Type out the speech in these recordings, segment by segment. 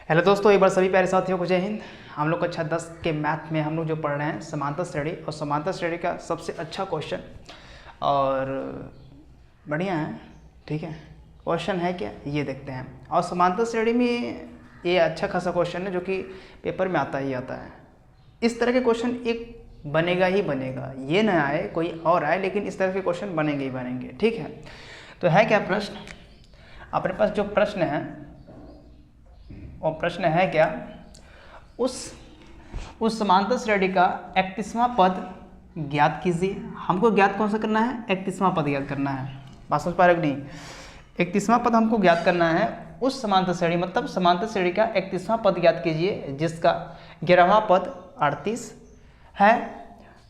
Hello दोस्तों, एक बार सभी प्यारे साथियों को जय हिंद। हम लोग कक्षा 10 के मैथ में हम लोग जो पढ़ रहे हैं समांतर श्रेणी, और समांतर श्रेणी का सबसे अच्छा क्वेश्चन और बढ़िया है। ठीक है, क्वेश्चन है क्या ये देखते हैं। और समांतर श्रेणी में ये अच्छा खासा क्वेश्चन है जो कि पेपर में आता ही आता है। इस तरह के क्वेश्चन एक बनेगा ही बनेगा, ये ना आए कोई और आए, लेकिन इस तरह के क्वेश्चन बनेंगे ही बनेंगे। ठीक है, तो है क्या प्रश्न अपने पास? जो प्रश्न है और प्रश्न है क्या, उस समांतर श्रेणी का 31वां पद ज्ञात कीजिए। हमको ज्ञात कौन सा करना है? 31वां पद ज्ञात करना है। बात समझ पा रहे हो कि नहीं? 31वां पद हमको ज्ञात करना है। उस समांतर श्रेणी मतलब समांतर श्रेणी का 31वां पद ज्ञात कीजिए जिसका 11वां पद 38 है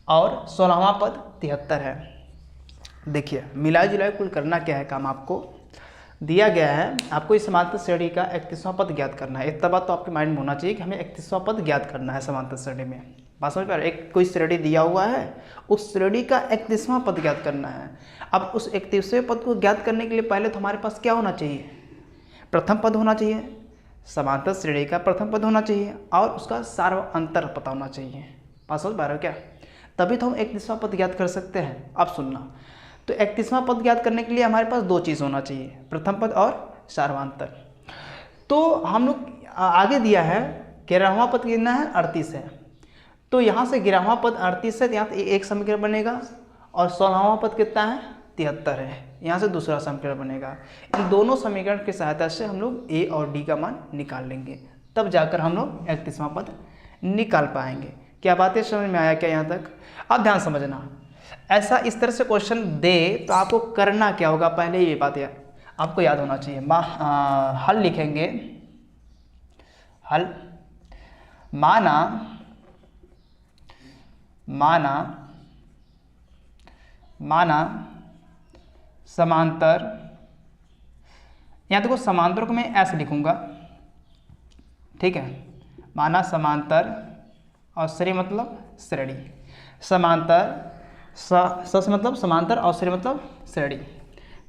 और 16वां पद 73 है। देखिए, मिलाए जुलाए कुल करना क्या है काम आपको दिया गया है। आपको इस समांतर श्रेणी का 31वां पद ज्ञात करना है। इतना बात तो आपके माइंड में होना चाहिए कि हमें 31वां पद ज्ञात करना है समांतर श्रेणी में। बात समझ पा रहे? एक कोई श्रेणी दिया हुआ है, उस श्रेणी का 31वां पद ज्ञात करना है। अब उस 31वें पद को ज्ञात करने के लिए पहले तो हमारे पास क्या होना चाहिए? प्रथम पद होना चाहिए। समांतर श्रेणी का प्रथम पद होना चाहिए और उसका सार्वअंतर पता होना चाहिए। बात समझ पा रहे हो क्या? तभी तो हम 31वां पद ज्ञात कर सकते हैं। अब सुनना, तो 31वां पद ज्ञात करने के लिए हमारे पास दो चीज़ होना चाहिए, प्रथम पद और सार्वअंतर। तो हम लोग आगे दिया है 11वां पद कितना है? 38 है। तो यहाँ से 11वां पद 38 है, यहाँ से एक समीकरण बनेगा और 16वां पद कितना है? 73 है। यहाँ से दूसरा समीकरण बनेगा। इन दोनों समीकरण की सहायता से हम लोग ए और डी का मान निकाल लेंगे, तब जाकर हम लोग 31वां पद निकाल पाएंगे। क्या बातें समझ में आया क्या यहाँ तक? अब ध्यान समझना, ऐसा इस तरह से क्वेश्चन दे तो आपको करना क्या होगा, पहले ये बात आपको याद होना चाहिए। हल लिखेंगे। हल माना समांतर, यहाँ देखो समांतर को मैं ऐसे लिखूंगा। ठीक है, माना समांतर और श्रेणी मतलब श्रेणी। समांतर स मतलब समांतर और श्रेणी मतलब श्रेणी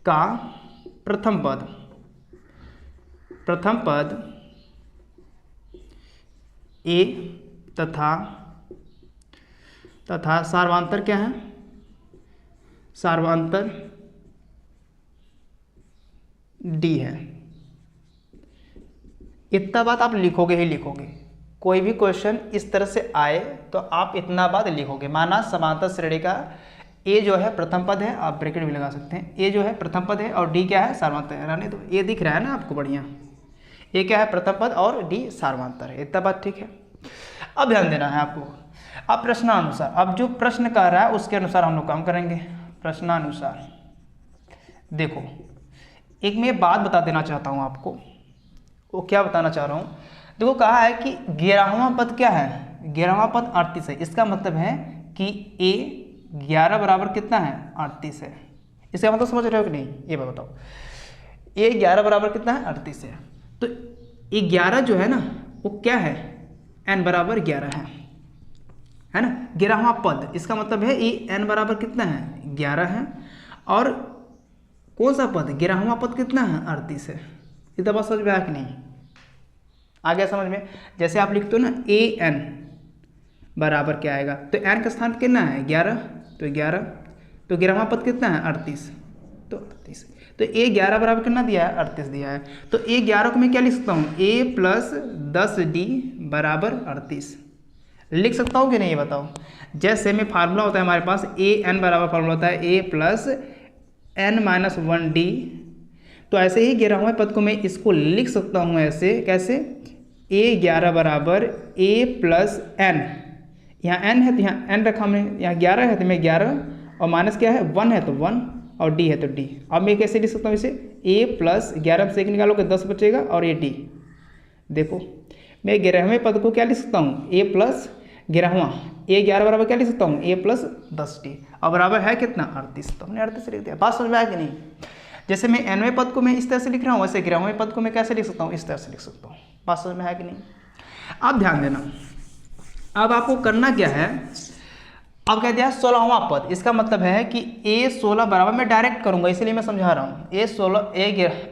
का प्रथम पद ए तथा सार्वअंतर क्या है? सार्वअंतर डी है। इतना बात आप लिखोगे ही लिखोगे। कोई भी क्वेश्चन इस तरह से आए तो आप इतना बात लिखोगे। माना समांतर श्रेणी का ए जो है प्रथम पद है, आप ब्रैकेट भी लगा सकते हैं। ए जो है प्रथम पद है और डी क्या है? सार्वअंतर है। रहने दो, ये दिख रहा है ना आपको बढ़िया। ए क्या है? प्रथम पद और डी सार्वअंतर है। इतना बात ठीक है। अब ध्यान देना है आपको। अब प्रश्नानुसार, अब जो प्रश्न कह रहा है उसके अनुसार हम लोग काम करेंगे। प्रश्नानुसार देखो, एक मैं बात बता देना चाहता हूँ आपको। वो क्या बताना चाह रहा हूँ? देखो, कहा है कि 11वां पद क्या है? 11वां पद 38 है। इसका मतलब है कि ए 11 बराबर कितना है? 38 है। इसका मतलब समझ रहे हो कि नहीं? ये बताओ, ए 11 बराबर कितना है? 38 है। तो ये 11 जो है ना वो क्या है? n बराबर 11 है ना? 11वां पद, इसका मतलब है ये n बराबर कितना है? 11 है। और कौन सा पद? 11वां पद कितना है? 38 है। इतना बात समझ में आया कि नहीं? आ गया समझ में? जैसे आप लिखते हो ना ए एन बराबर क्या आएगा, तो एन का स्थान कितना है? 11, तो 11। तो 11वां पद कितना है? 38, तो 38। तो ए 11 बराबर कितना दिया है? 38 दिया है। तो ए 11 को मैं क्या लिख सकता हूँ? ए प्लस 10d बराबर 38 लिख सकता हूँ कि नहीं? ये बताओ। जैसे में फार्मूला होता है हमारे पास, ए एन बराबर फार्मूला होता है ए प्लस n माइनस 1d। तो ऐसे ही 11वें पद को मैं इसको लिख सकता हूँ ऐसे, कैसे? ए 11 बराबर ए प्लस एन। यहाँ n है तो यहाँ n रखा हमने, यहाँ 11 है तो मैं 11, और माइनस क्या है? 1 है तो 1, और d है तो d। अब मैं कैसे लिख सकता हूँ इसे? a प्लस 11 से 1 निकालोगे 10 बचेगा, और ये d। देखो, मैं 11वें पद को क्या लिख सकता हूँ? a प्लस 11वां, ए 11 बराबर क्या लिख सकता हूँ? a plus 10d। अब बराबर है कितना? 38। तो हमने 38 लिख दिया। बात समझ में आया कि नहीं? जैसे मैं nवें पद को मैं इस तरह से लिख रहा हूँ, वैसे 11वें पद को मैं कैसे लिख सकता हूँ? इस तरह से लिख सकता हूँ। बात समझ में है कि नहीं? अब ध्यान देना, अब आपको करना क्या है? अब कह दिया 16वां पद, इसका मतलब है कि a16 बराबर, मैं डायरेक्ट करूंगा इसलिए मैं समझा रहा हूँ,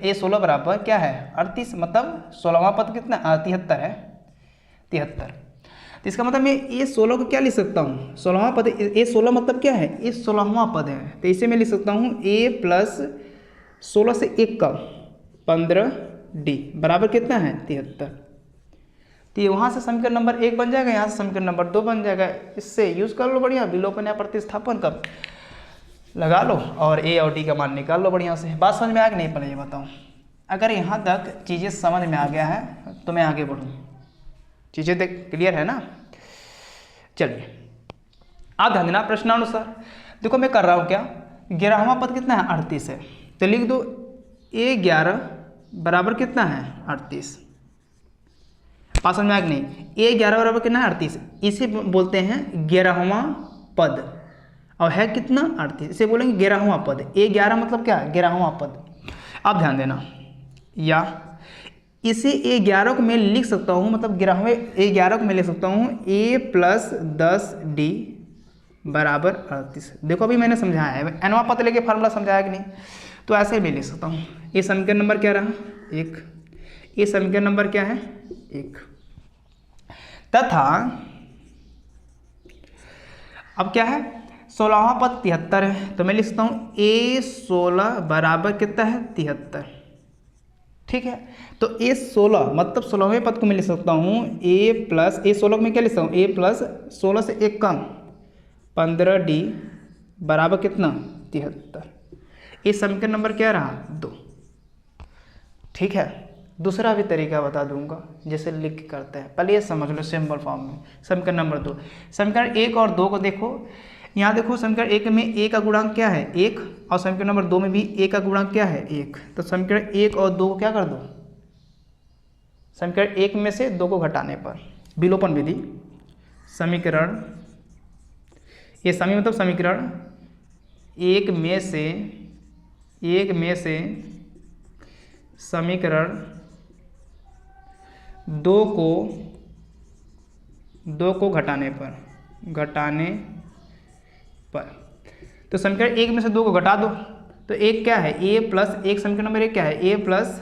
a16 बराबर क्या है 38, मतलब 16वां पद कितना 73 है, 73। तो इसका मतलब मैं a16 को क्या लिख सकता हूँ 16वां पद, a16 मतलब क्या है ये 16वां पद है, तो इसे मैं लिख सकता हूँ a प्लस 16 से 1 कम 15d बराबर कितना है 73। तो ये वहाँ से समीकरण नंबर 1 बन जाएगा, यहाँ से समीकरण नंबर 2 बन जाएगा। इससे यूज़ कर लो बढ़िया, विलोपन या प्रतिस्थापन का लगा लो और a और d का मान निकाल लो बढ़िया से। बात समझ में आ कि नहीं, पहले ये बताओ। अगर यहाँ तक चीज़ें समझ में आ गया है तो मैं आगे बढ़ूँ, चीज़ें देख क्लियर है ना। चलिए आप ध्यान देना प्रश्नानुसार। देखो मैं कर रहा हूँ क्या, 11वां पद कितना है 38 है, तो लिख दो a11 बराबर कितना है 38। बात समझ में आ कि नहीं, a11 बराबर कितना है 38, इसे बोलते हैं 11वां पद, और है कितना 38, इसे बोलेंगे 11वां पद। a11 मतलब क्या है 11वां पद। आप ध्यान देना, या इसे a11 को मैं लिख सकता हूँ, मतलब 11 को मैं लिख सकता हूँ a प्लस 10d बराबर 38। देखो अभी मैंने समझाया है, nवां पद लेके फार्मूला समझाया कि नहीं, तो ऐसे भी लिख सकता हूँ। ये समीकरण नंबर क्या रहा 1, ये समीकरण नंबर क्या है 1, तथा अब क्या है 16वां पद 73 है, तो मैं लिख सकता हूँ a16 बराबर कितना है 73। ठीक है, तो a16 मतलब 16वें पद को मैं लिख सकता हूँ a प्लस a16 में क्या लिख सकता हूँ a प्लस 16 से 1 कम 15d बराबर कितना 73। ये समीकरण नंबर क्या रहा 2। ठीक है, दूसरा भी तरीका बता दूंगा जैसे लिख के करते हैं, पहले ये समझ लो सिंपल फॉर्म में। समीकरण नंबर 2, समीकरण 1 और 2 को देखो, यहाँ देखो समीकरण 1 में a का गुणांक क्या है 1, और समीकरण नंबर 2 में भी a का गुणांक क्या है 1। तो समीकरण 1 और 2 को क्या कर दो, समीकरण 1 में से 2 को घटाने पर विलोपन विधि, समीकरण ये समी मतलब समीकरण 1 में से समीकरण 2 को घटाने पर तो समीकरण 1 में से 2 को घटा दो, तो एक क्या है a प्लस 1, समीकरण नंबर 1 क्या है a प्लस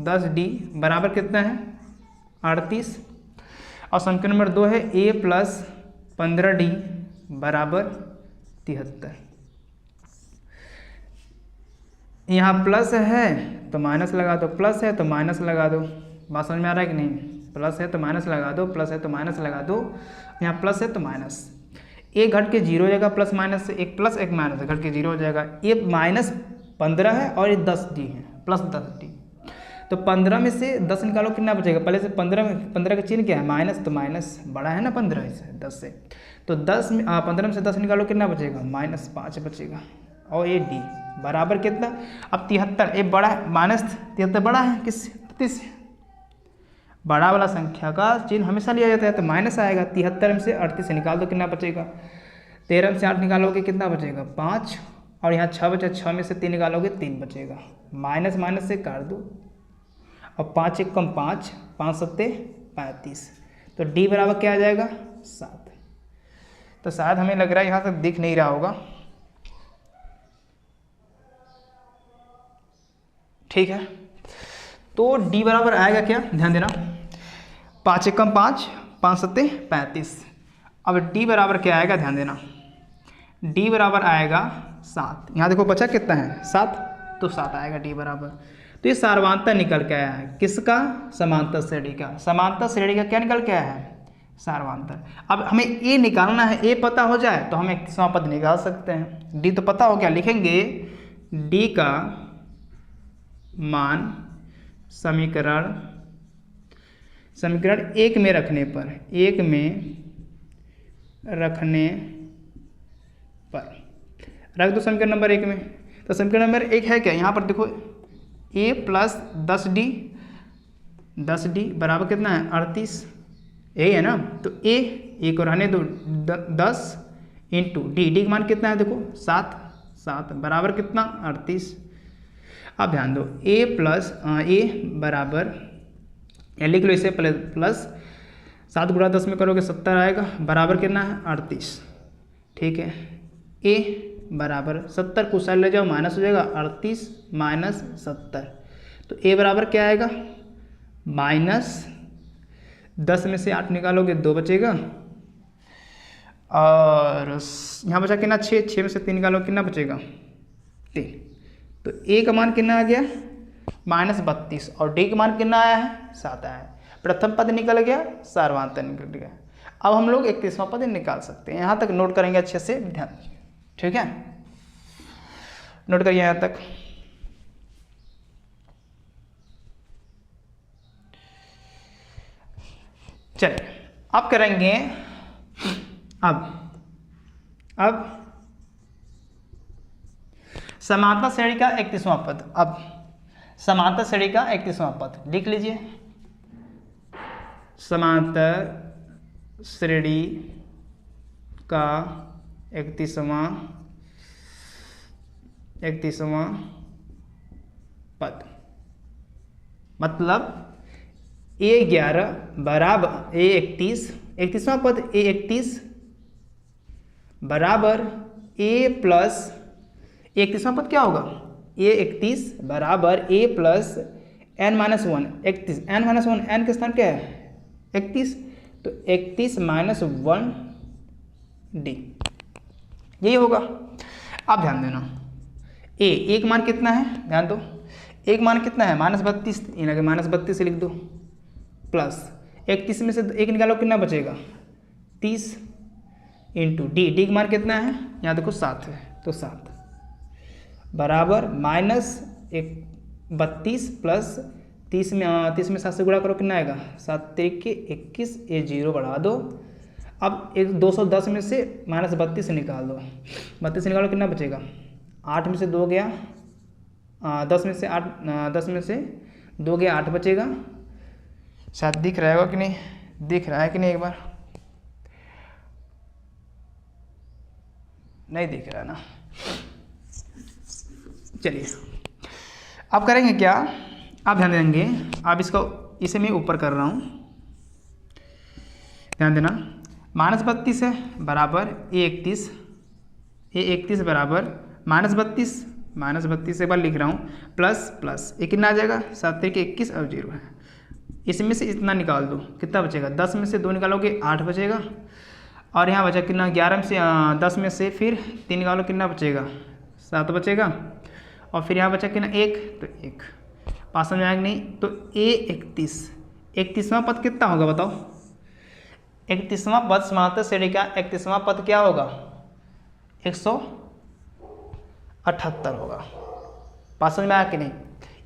10d बराबर कितना है 38, और समीकरण नंबर 2 है a प्लस 15d बराबर 73। यहाँ प्लस है तो माइनस लगा दो, प्लस है तो माइनस लगा दो। बात समझ में आ रहा है कि नहीं, प्लस है तो माइनस लगा दो, प्लस है तो माइनस लगा दो, यहाँ प्लस है तो माइनस, एक घट के 0 हो जाएगा, प्लस माइनस से एक प्लस एक माइनस घट के 0 हो जाएगा। ये माइनस 15 है और ये 10d है, प्लस 10d, तो 15 में से 10 निकालो कितना बचेगा, पहले से 15 का चिन्ह क्या है माइनस, तो माइनस बड़ा है ना 15 से 10 से, तो 15 में से 10 निकालो कितना बचेगा -5 बचेगा, और ये d बराबर कितना, अब 73, ये बड़ा है माइनस 73 बड़ा है किस 38 से, बड़ा वाला संख्या का चिन्ह हमेशा लिया जाता है, तो माइनस आएगा। 73 में से 38 से निकाल दो कितना बचेगा, 13 में से 8 निकालोगे कितना बचेगा 5, और यहाँ 6 बचा, 6 में से 3 निकालोगे 3 बचेगा, माइनस माइनस से काट दो, और 5 1 कम 5, 5 7 35, तो d बराबर क्या आ जाएगा 7। तो शायद हमें लग रहा है यहाँ तक दिख नहीं रहा होगा, ठीक है, तो d बराबर आएगा क्या, ध्यान देना 5 1 कम 5, 5 7 35। अब d बराबर क्या आएगा, ध्यान देना d बराबर आएगा 7। यहाँ देखो बचा कितना है 7, तो 7 आएगा d बराबर। तो ये सार्वधानता निकल के आया है किसका, समांतर श्रेणी का। समांतर श्रेणी का क्या निकल के आया है सार्वधानता। अब हमें a निकालना है, a पता हो जाए तो हम 31वां पद निकाल सकते हैं। d तो पता हो गया, लिखेंगे d का मान समीकरण 1 में रखने पर रख दो समीकरण नंबर 1 में। तो समीकरण नंबर 1 है क्या, यहाँ पर देखो a प्लस 10d बराबर कितना है 38, यही है ना, तो a को रहने दो 10 इंटू d का मान कितना है देखो 7 बराबर कितना 38। अब ध्यान दो a बराबर, लिख लो इसे प्लस 7 गुणा 10 में करोगे 70 आएगा, बराबर कितना है 38। ठीक है। ए बराबर 70 को साइड ले जाओ, माइनस हो जाएगा 38 माइनस 70, तो ए बराबर क्या आएगा माइनस 10 में से 8 निकालोगे 2 बचेगा, और यहाँ बचा कितना 6 में से 3 निकालो कितना बचेगा 3। तो ए का मान कितना आ गया -32 और डी का मान कितना आया है 7 आया है। प्रथम पद निकल गया, सार्वधातुक निकल गया। अब हम लोग 31वां पद निकाल सकते हैं। यहाँ तक नोट करेंगे अच्छे से, ध्यान दीजिए, ठीक है, नोट करिए यहाँ तक। चलिए अब करेंगे, अब समांतर श्रेणी का 31वां पद। अब समांतर श्रेणी का 31वां पद लिख लीजिए। समांतर श्रेणी का 31वां पद मतलब A11 बराबर A31, 31वां पद A31 बराबर A प्लस 31वां पद क्या होगा A31 बराबर A plus n-1, 31 n-1, n के स्थान क्या है 31, तो 31 माइनस 1 डी, यही होगा। अब ध्यान देना, एक मान कितना है, ध्यान दो, एक मान कितना है -32, इन्हें -32 से लिख दो, प्लस 31 में से 1 निकालो कितना बचेगा 30 इंटू डी का मान कितना है, यहाँ देखो 7 है, तो 7 बराबर -32 प्लस 30 में 7 से गुणा करो कितना आएगा 7 3 21, ये 0 बढ़ा दो। अब 210 में से -32 निकाल दो, 32 निकालो कितना बचेगा 8 में से 2 गया 10 में से 8, 10 में से 2 गया 8 बचेगा। शायद दिख रहा होगा कि नहीं, दिख रहा है कि नहीं, एक बार नहीं दिख रहा ना। चलिए अब करेंगे क्या, आप ध्यान देंगे, आप इसको इसे मैं ऊपर कर रहा हूँ, ध्यान देना, -32 है बराबर A31 बराबर -32 एक बार लिख रहा हूँ, प्लस ये कितना आ जाएगा 7 3 21 और 0 है, इसमें से इतना निकाल दो कितना बचेगा 10 में से 2 निकालोगे 8 बचेगा, और यहाँ बचा कितना 11 में से 10 में से फिर 3 निकालो कितना बचेगा 7 बचेगा, और फिर यहाँ बचा कितना 1, तो 1 पास समझ आएगा नहीं। तो A31वां पद कितना होगा बताओ, 31वां पद समांतर श्रेणी का 31वां पद क्या होगा 178 होगा। बात समझ में आया कि नहीं,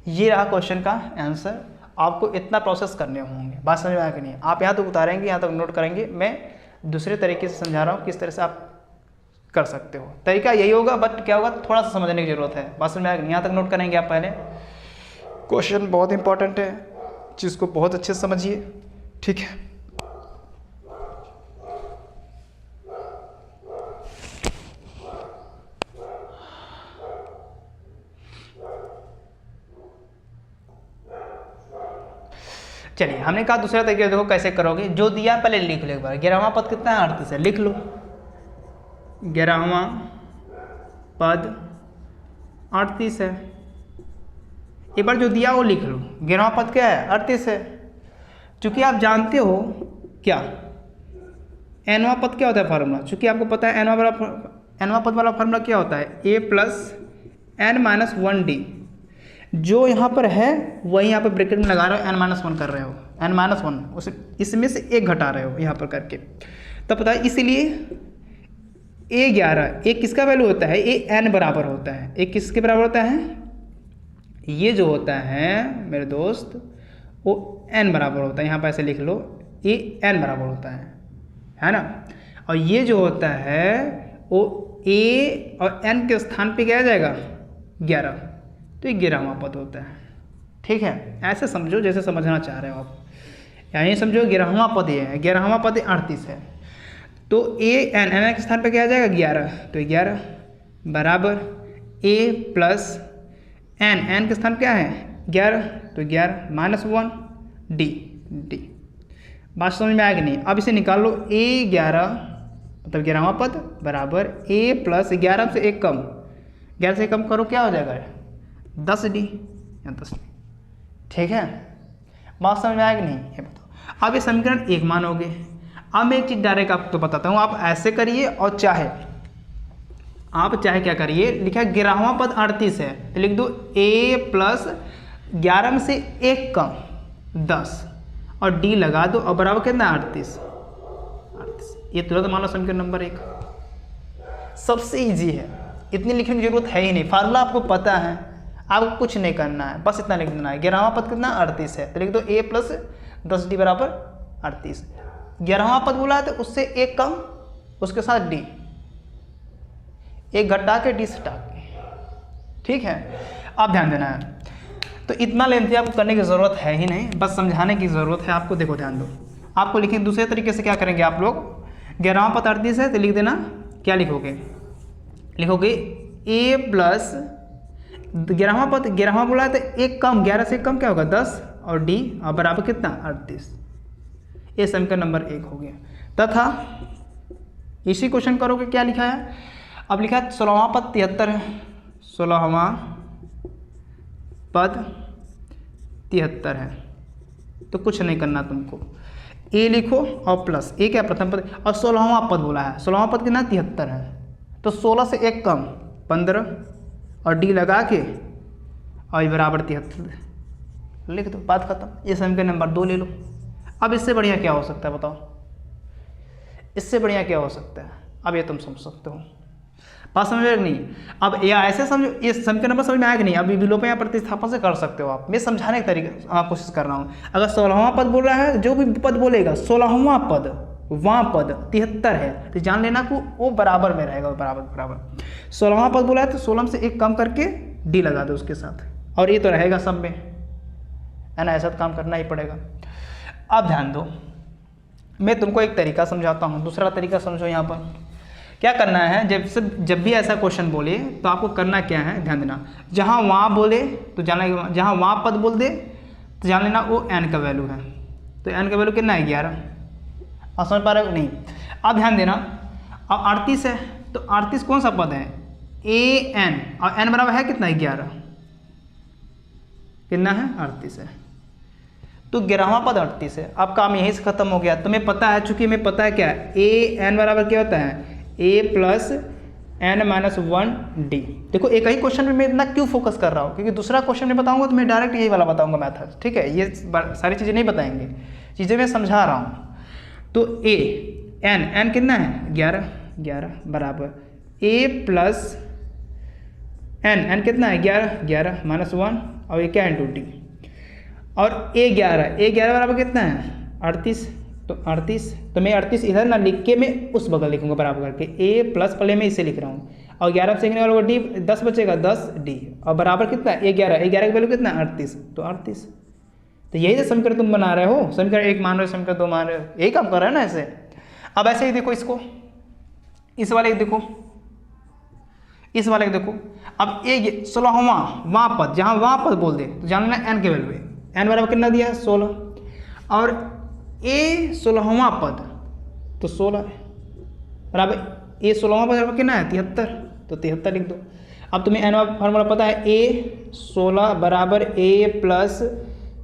ये रहा क्वेश्चन का आंसर। आपको इतना प्रोसेस करने होंगे, बात समझ में आया कि नहीं, आप यहाँ तक उतारेंगे, यहाँ तक नोट करेंगे, मैं दूसरे तरीके से समझा रहा हूँ किस तरह से आप कर सकते हो, तरीका यही होगा, बट क्या होगा थोड़ा सा समझने की जरूरत है। बात समझ में आया कि नहीं, यहाँ तक नोट करेंगे आप पहले, क्वेश्चन बहुत इंपॉर्टेंट है, चीज़ को बहुत अच्छे से समझिए, ठीक है। चलिए हमने कहा दूसरा तरीका देखो कैसे करोगे, जो दिया पहले लिख लो एक बार। 11वां पद कितना है 38 है, लिख लो 11वां पद 38 है, एक बार जो दिया वो लिख लो। 11वां पद क्या है 38 है, चूंकि आप जानते हो क्या nवां पद क्या होता है फार्मूला, चूंकि आपको पता है nवां पद वाला फार्मूला क्या होता है a प्लस n-1d, जो यहाँ पर है वही यहाँ पर ब्रैकेट में लगा रहे हो, n-1 कर रहे हो, n-1 उसे इसमें से 1 घटा रहे हो यहाँ पर करके, तब पता है। इसीलिए A11 एक किसका वैल्यू होता है, ए n बराबर होता है, एक किसके बराबर होता है, ये जो होता है मेरे दोस्त वो n बराबर होता है, यहाँ पर ऐसे लिख लो ए n बराबर होता है ना, और ये जो होता है वो a और n के स्थान पे क्या आ जाएगा 11, तो ये 11वां पद होता है, ठीक है। ऐसे समझो जैसे समझना चाह रहे हो आप, यहीं समझो 11वां पद ये है, 11वां पद 38 है, तो n के स्थान पे क्या आ जाएगा 11, तो 11 बराबर a प्लस n के स्थान क्या है 11, तो 11 -1 d। बात समझ में आएगी नहीं, अब इसे निकाल लो A11 मतलब 11वां पद बराबर ए प्लस 11 से एक कम, 11 से कम करो क्या हो जाएगा 10d या 10d। ठीक है, बात समझ में आएगी नहीं ये बताओ। अब ये समीकरण 1 मानोगे। अब मैं एक चीज़ डायरेक्ट आपको बताता हूँ, आप ऐसे करिए और चाहे क्या करिए, लिखा है 11वां पद 38 है तो लिख दो a प्लस 11 में से एक कम 10 और d लगा दो और बराबर कितना 38। ये तुरंत मानो समीकरण नंबर 1। सबसे इजी है, इतनी लिखने की जरूरत है ही नहीं, फार्मूला आपको पता है, आपको कुछ नहीं करना है, बस इतना लिख देना है। 11वां पद कितना 38 है तो लिख दो a प्लस 10d बराबर 38। 11वां पद बोला है तो उससे एक कम, उसके साथ d, एक घटा के d सटा के। ठीक है, अब ध्यान देना है। तो इतना लेंथी आपको करने की ज़रूरत है ही नहीं, बस समझाने की ज़रूरत है आपको। देखो ध्यान दो, आपको लिखेंगे दूसरे तरीके से। क्या करेंगे आप लोग, 11वां पद 38 है तो लिख देना, क्या लिखोगे, लिखोगे a प्लस 11वां पद, 11वां बोला है तो एक कम, 11 से कम क्या होगा 10 और d और बराबर कितना 38। ये समीकरण नंबर 1 हो गया। तथा इसी क्वेश्चन करोगे, क्या लिखा है, अब लिखा है 16वां पद 73 है, 16वां पद 73 है तो कुछ नहीं करना तुमको, a लिखो और प्लस a क्या प्रथम पद, और 16वां पद बोला है, 16वां पद कितना 73 है तो 16 से एक कम 15 और d लगा के और बराबर 73 लिख दो, बात खत्म। ये समीकरण नंबर 2 ले लो। अब इससे बढ़िया क्या हो सकता है बताओ, इससे बढ़िया क्या हो सकता है, अब ये तुम समझ सकते हो, बात समझ में नहीं। अब या ऐसे समझो, ये समीकरण नंबर समझ में आएगा नहीं, अब विलोपन या प्रतिस्थापन से कर सकते हो आप। मैं समझाने का तरीका कोशिश कर रहा हूँ। अगर 16वां पद बोल रहा है, जो भी पद बोलेगा 16वां पद, वहाँ पद 73 है तो जान लेना को वो बराबर में रहेगा, बराबर। 16वां पद बोला है तो 16 से एक कम करके डी लगा दो उसके साथ, और ये तो रहेगा सब में, है ना, ऐसा तो काम करना ही पड़ेगा। अब ध्यान दो, मैं तुमको एक तरीका समझाता हूँ, दूसरा तरीका समझो। यहाँ पर क्या करना है, जब भी ऐसा क्वेश्चन बोले तो आपको करना क्या है, ध्यान देना। जहाँ वहाँ बोले तो जाना, जहाँ वहाँ पद बोल दे तो जान लेना वो n का वैल्यू है। तो n का वैल्यू कितना है 11, आप समझ पा रहे हो नहीं। अब ध्यान देना, अब 38 है तो 38 कौन सा पद है, an, और n बराबर है कितना है 11, कितना है 38 है तो 11वां पद 38 है। अब काम यहीं से खत्म हो गया। तुम्हें पता है, चूंकि हमें पता है क्या है, an बराबर क्या होता है a plus n minus 1d। देखो एक ही क्वेश्चन में मैं इतना क्यों फोकस कर रहा हूँ, क्योंकि दूसरा क्वेश्चन में बताऊंगा तो मैं डायरेक्ट यही वाला बताऊंगा मेथड। ठीक है, ये सारी चीज़ें नहीं बताएंगे, चीज़ें मैं समझा रहा हूँ। तो n कितना है 11 बराबर a प्लस n कितना है 11 माइनस 1 और ये क्या इंटू डी, और a11 बराबर कितना है 38। तो 38, तो मैं 38 इधर ना लिख के मैं उस बगल लिखूंगा बराबर करके, a प्लस पहले मैं इसे लिख रहा हूँ, और 11 से वाला डी 10 बचेगा 10d, और बराबर कितना है 11 की वैल्यू कितना 38, तो 38। तो यही तो समीकरण तुम बना रहे हो, समीकरण 1 मान रहे हो, समीकरण 2 मान रहे हो, यही काम कर रहे हो ना ऐसे। अब ऐसे ही देखो इसको, इस वाले को देखो, इस वाले को देखो। अब ये 16वां वहाँ पद, जहाँ वहाँ पद बोल दे तो जान लेना n के वैल्यू है, n बराबर कितना दिया है 16, और a 16वां पद तो 16 है बराबर a 16वां पद बराबर कितना है 73, तो 73 लिख दो। अब तुम्हें n वाला फार्मूला पता है, a 16 बराबर a प्लस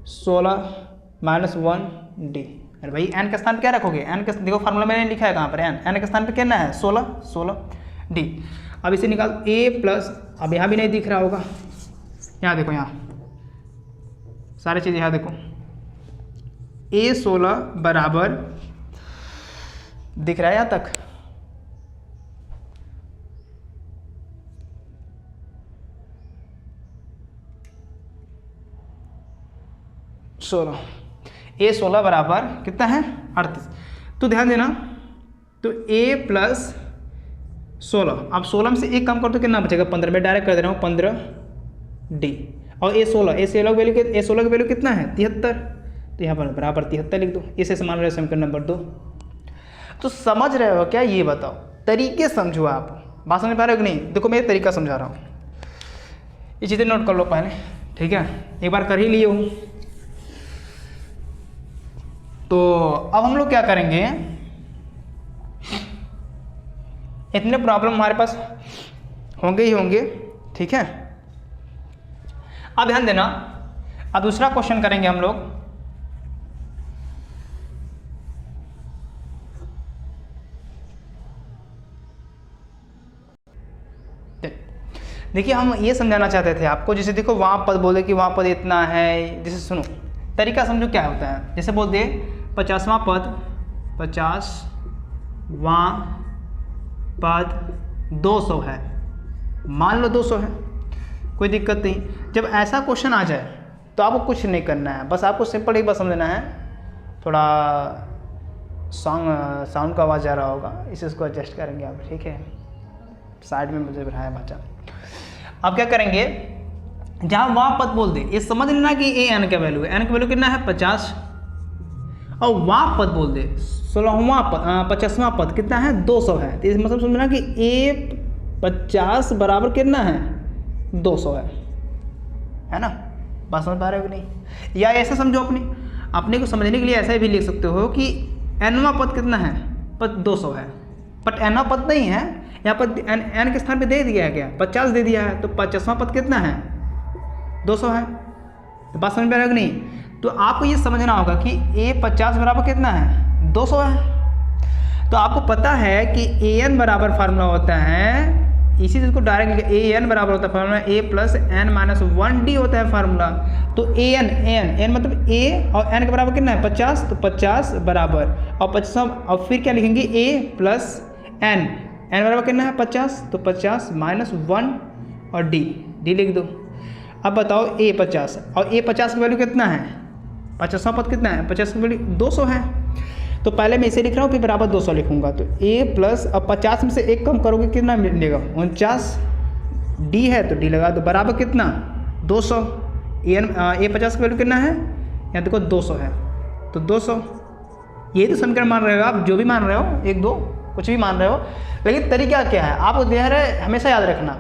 16 माइनस 1d। अरे भाई n के स्थान पे क्या रखोगे, n के देखो फार्मूला मैंने लिखा है कहाँ पर, n के स्थान पे कितना है 16d। अब इसे निकाल a प्लस, अब यहाँ भी नहीं दिख रहा होगा, यहाँ देखो, यहाँ सारी चीज़ यहाँ देखो, a16 बराबर दिख रहा है यहाँ तक, a16 बराबर कितना है 38। तो ध्यान देना, तो a प्लस 16, अब 16 में से एक कम कर तो कितना बचेगा 15, मैं डायरेक्ट कर दे रहा हूँ 15d, और a16 की वैल्यू कितना है 73, तो यहाँ पर बराबर 73 लिख दो। इसे समान रहे समीकरण नंबर 2। तो समझ रहे हो क्या, ये बताओ, तरीके समझो आप, बात समझ पा रहे हो कि नहीं। देखो मैं तरीका समझा रहा हूँ, ये चीज़ें नोट कर लो पहले, ठीक है, एक बार कर ही लिए हूँ। तो अब हम लोग क्या करेंगे, इतने प्रॉब्लम हमारे पास होंगे ही होंगे, ठीक है। अब ध्यान देना, अब दूसरा क्वेश्चन करेंगे हम लोग। देखिए हम ये समझाना चाहते थे आपको, जैसे देखो वहाँ पद बोले कि वहाँ पद इतना है, जैसे सुनो तरीका समझो क्या होता है। जैसे बोल दे 50वां पद, 50वां पद 200 है, मान लो 200 है, कोई दिक्कत नहीं। जब ऐसा क्वेश्चन आ जाए तो आपको कुछ नहीं करना है, बस आपको सिंपल एक बात समझना है। थोड़ा साउंड का आवाज़ आ रहा होगा, इसको एडजस्ट करेंगे आप, ठीक है। साइड में मुझे बिठाया बच्चा। अब क्या करेंगे, जहाँ वहाँ पद बोल दे, ये समझ लेना कि ए एन का वैल्यू है, एन का वैल्यू कितना है 50, और वहाँ पद बोल दे 16वां पद 50वां पद कितना है 200 है, तो इस मतलब समझना कि ए 50 बराबर कितना है 200 है ना। बात समझ पा रहे हो कि नहीं। या ऐसे समझो, अपने को समझने के लिए ऐसा भी लिख सकते हो कि एनवां पद कितना है, पद 200 है, बट एनवां पद नहीं है, यहाँ पर एन के स्थान पे दे दिया है क्या 50 दे दिया है, तो 50वां पद कितना है 200 है। तो बात समझ में आ रहा है कि नहीं। तो आपको ये समझना होगा कि ए 50 बराबर कितना है 200 है। तो आपको पता है कि ए एन बराबर फार्मूला होता है, इसी चीज़ को डायरेक्ट ए एन बराबर होता है फार्मूला ए प्लस एन माइनस 1D होता है फार्मूला। तो ए एन मतलब ए और एन के बराबर कितना है 50, तो 50 बराबर और 50 और फिर क्या लिखेंगे ए प्लस एन बराबर कितना है 50, तो 50 माइनस 1 और डी लिख दो। अब बताओ ए 50 और ए 50 की वैल्यू कितना है, 50वां पद कितना है 50 की वैल्यू 200 है। तो पहले मैं इसे लिख रहा हूँ, फिर बराबर 200 लिखूंगा। तो ए प्लस, अब 50 में से एक कम करोगे कितना मिलेगा 49, डी है तो डी लगा दो, बराबर कितना 200। ए 50 की वैल्यू कितना है, यहाँ देखो 200 है, तो 200। ये तो समीकरण मान रहे हो आप, जो भी मान रहे हो, 1 2 कुछ भी मान रहे हो, लेकिन तरीका क्या है आपको हमेशा याद रखना।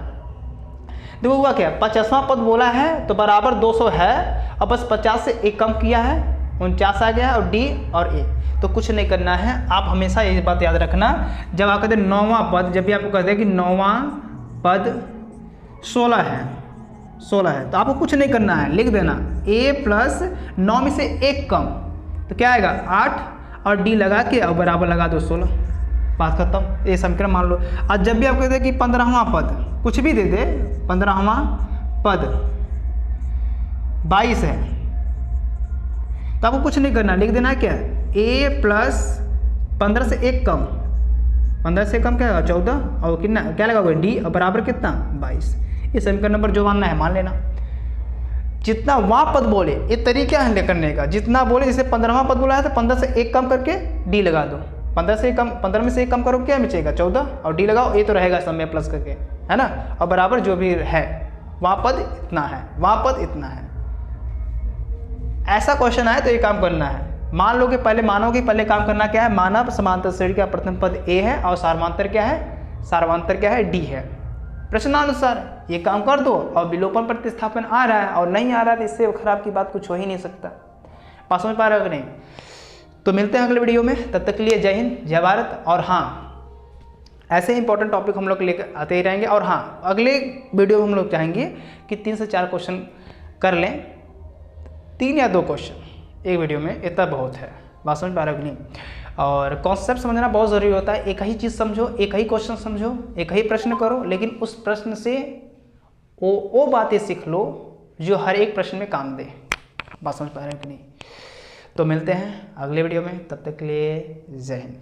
देखो हुआ क्या, 50वां पद बोला है तो बराबर 200 है, और बस 50 से एक कम किया है 49 आ गया, और डी और ए, तो कुछ नहीं करना है। आप हमेशा ये बात याद रखना, जब आप कहते हैं 9वां पद, जब भी आपको कहते हैं कि 9वां पद 16 है, तो आपको कुछ नहीं करना है, लिख देना ए प्लस 9 में से एक कम, तो क्या आएगा 8, और डी लगा के और बराबर लगा दो 16, बात खत्म। ये समीकरण मान लो। और जब भी आप कहते हैं कि 15वां पद, कुछ भी दे दे, 15वां पद 22 है, तो आपको कुछ नहीं करना, लिख देना क्या ए प्लस 15 से एक कम, 15 से कम क्या होगा 14, और कितना क्या लगा डी, और बराबर कितना 22। ये समीकरण नंबर जो मानना है मान लेना। जितना वहाँ पद बोले, ये तरीका है करने का, जितना बोले, जैसे 15वां पद बोला है तो 15 से एक कम करके डी लगा दो, 15 में से एक कम करो क्या बचेगा 14, और डी लगाओ, ये तो रहेगा सब में प्लस करके, है ना, और बराबर जो भी है वहाँ पद इतना है, वहाँ पद इतना है। ऐसा क्वेश्चन आए तो ये काम करना है। मान लो कि पहले मानो कि पहले काम करना क्या है, मानव समांतर श्रेणी का प्रथम पद ए है और सार्वमांतर क्या है डी है। प्रश्नानुसार ये काम कर दो, और विलोपन प्रतिस्थापन आ रहा है और नहीं आ रहा है, तो इससे खराब की बात कुछ हो ही नहीं सकता। बात समझ पा रहे हो कि नहीं। तो मिलते हैं अगले वीडियो में, तब तक के लिए जय हिंद जय भारत। और हाँ, ऐसे ही इंपॉर्टेंट टॉपिक हम लोग लेकर आते ही रहेंगे। और हाँ, अगले वीडियो में हम लोग चाहेंगे कि 3 से 4 क्वेश्चन कर लें, 3 या 2 क्वेश्चन एक वीडियो में, इतना बहुत है। बात समझ पा रहे हो कि नहीं। और कॉन्सेप्ट समझना बहुत ज़रूरी होता है। एक ही चीज़ समझो, एक ही क्वेश्चन समझो, एक ही प्रश्न करो, लेकिन उस प्रश्न से वो बातें सीख लो जो हर एक प्रश्न में काम दे। बात समझ पा रहे हो कि नहीं। तो मिलते हैं अगले वीडियो में, तब तक के लिए जय हिंद।